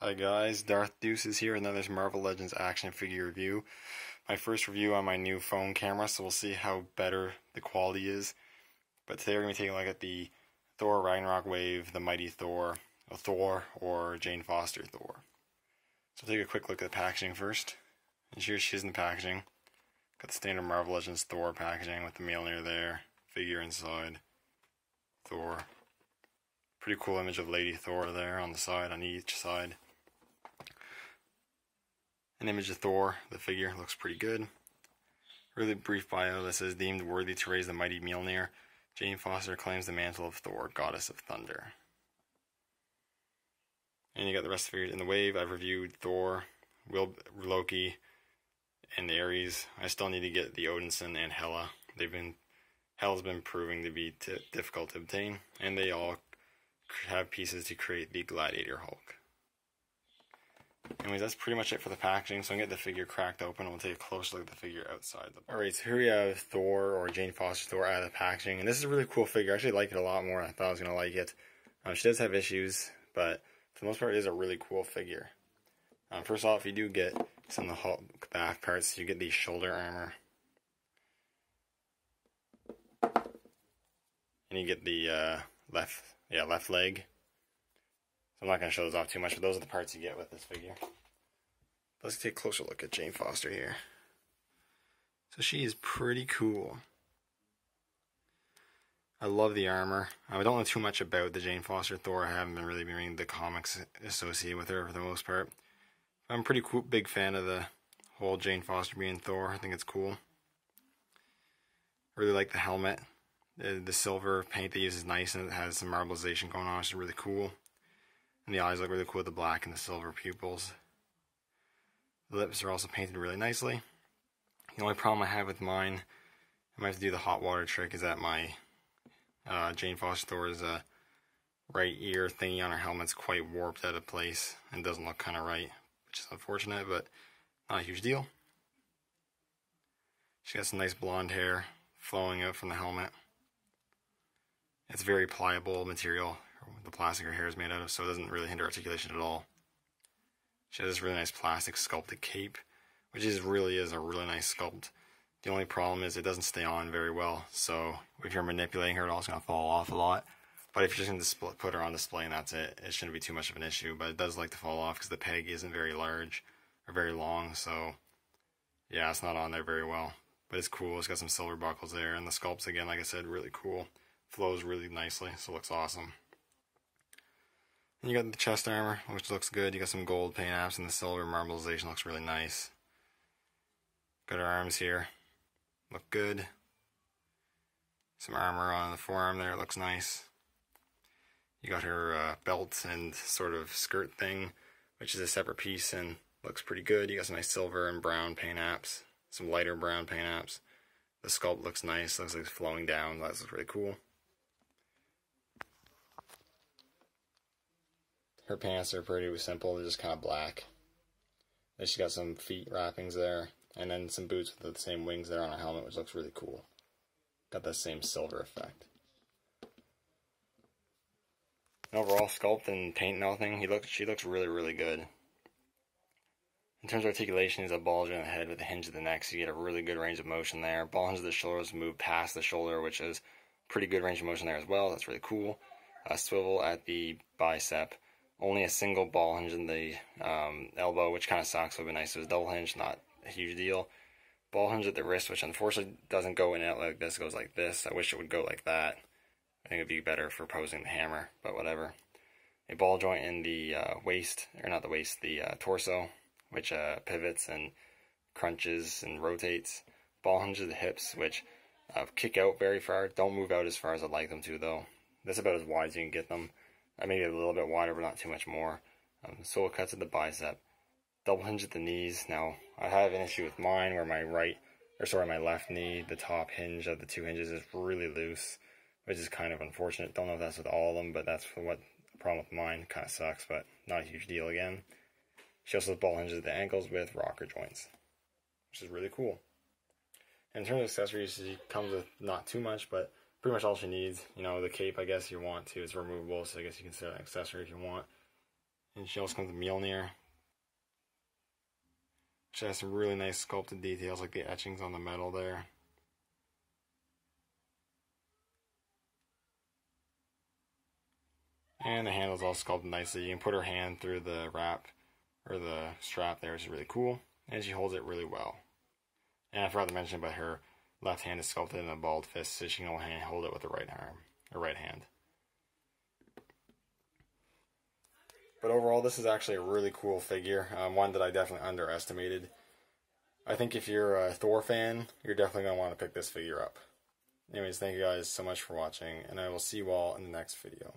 Hi guys, Darth Deuce is here with another Marvel Legends action figure review. My first review on my new phone camera, so we'll see how better the quality is. But today we're going to be taking a look at the Thor Ragnarok wave, the Mighty Thor, or Jane Foster Thor. So we'll take a quick look at the packaging first. And here she is in the packaging. Got the standard Marvel Legends Thor packaging with the Mjolnir there, figure inside, Thor. Pretty cool image of Lady Thor there on the side, on each side. An image of Thor, the figure, looks pretty good. Really brief bio that says, deemed worthy to raise the mighty Mjolnir, Jane Foster claims the mantle of Thor, goddess of thunder. And you got the rest of the figures in the wave. I've reviewed Thor, Loki, and Ares. I still need to get the Odinson and Hela. Hela's been proving to be difficult to obtain, and they all have pieces to create the Gladiator Hulk. Anyways, that's pretty much it for the packaging, so I'm going to get the figure cracked open and we'll take a close look at the figure outside. Alright, so here we have Thor, or Jane Foster Thor, out of the packaging, and this is a really cool figure. I actually like it a lot more than I thought I was going to like it. She does have issues, but for the most part it is a really cool figure. First off, you do get some of the Hulk back parts. You get the shoulder armor, and you get the left leg. I'm not going to show those off too much, but those are the parts you get with this figure. Let's take a closer look at Jane Foster here. So she is pretty cool. I love the armor. I don't know too much about the Jane Foster Thor. I haven't really been reading the comics associated with her for the most part. I'm a pretty cool, big fan of the whole Jane Foster being Thor. I think it's cool. Really like the helmet. The silver paint they use is nice, and it has some marbleization going on, which is really cool. And the eyes look really cool with the black and the silver pupils. The lips are also painted really nicely. The only problem I have with mine, I might have to do the hot water trick, is that my Jane Foster Thor's right ear thingy on her helmet's quite warped out of place and doesn't look kind of right, which is unfortunate, but not a huge deal. She got some nice blonde hair flowing out from the helmet. It's very pliable material, the plastic her hair is made out of, so it doesn't really hinder articulation at all. She has this really nice plastic sculpted cape, which really is a really nice sculpt. The only problem is it doesn't stay on very well, so if you're manipulating her, it's also going to fall off a lot. But if you're just going to put her on display and that's it, it shouldn't be too much of an issue, but it does like to fall off because the peg isn't very large or very long, so yeah, it's not on there very well. But it's cool. It's got some silver buckles there, and the sculpt's, again, like I said, really cool. Flows really nicely, so it looks awesome. And you got the chest armor, which looks good. You got some gold paint apps, and the silver marbleization looks really nice. Got her arms here, look good. Some armor on the forearm there, looks nice. You got her belt and sort of skirt thing, which is a separate piece and looks pretty good. You got some nice silver and brown paint apps, some lighter brown paint apps. The sculpt looks nice, looks like it's flowing down. That looks really cool. Her pants are pretty simple, they're just kind of black. Then she's got some feet wrappings there, and then some boots with the same wings there on her helmet, which looks really cool. Got that same silver effect. And overall sculpt and paint and everything, she looks really, really good. In terms of articulation, he's a bulge in the head with the hinge of the neck, so you get a really good range of motion there. Ball hinge of the shoulders move past the shoulder, which is pretty good range of motion there as well. That's really cool. Swivel at the bicep. Only a single ball hinge in the elbow, which kind of sucks. Would be nice if it was double hinge, not a huge deal. Ball hinge at the wrist, which unfortunately doesn't go in and out like this, it goes like this. I wish it would go like that. I think it would be better for posing the hammer, but whatever. A ball joint in the waist, or not the waist, the torso, which pivots and crunches and rotates. Ball hinge at the hips, which kick out very far. Don't move out as far as I'd like them to, though. That's about as wide as you can get them. Maybe a little bit wider, but not too much more. Sole cuts at the bicep. Double hinge at the knees. Now, I have an issue with mine where my left knee, the top hinge of the two hinges is really loose, which is kind of unfortunate. Don't know if that's with all of them, but that's what the problem with mine. Kind of sucks, but not a huge deal again. She also has ball hinges at the ankles with rocker joints, which is really cool. And in terms of accessories, she comes with not too much, but pretty much all she needs. You know, the cape, I guess you want to, it's removable, so I guess you can set an accessory if you want. And she also comes with Mjolnir. She has some really nice sculpted details, like the etchings on the metal there. And the handle's all sculpted nicely. You can put her hand through the wrap, or the strap there, which is really cool. And she holds it really well. And I forgot to mention about her left hand is sculpted in a balled fist, so she can only hold it with the right arm, or right hand. But overall, this is actually a really cool figure, one that I definitely underestimated. I think if you're a Thor fan, you're definitely going to want to pick this figure up. Anyways, thank you guys so much for watching, and I will see you all in the next video.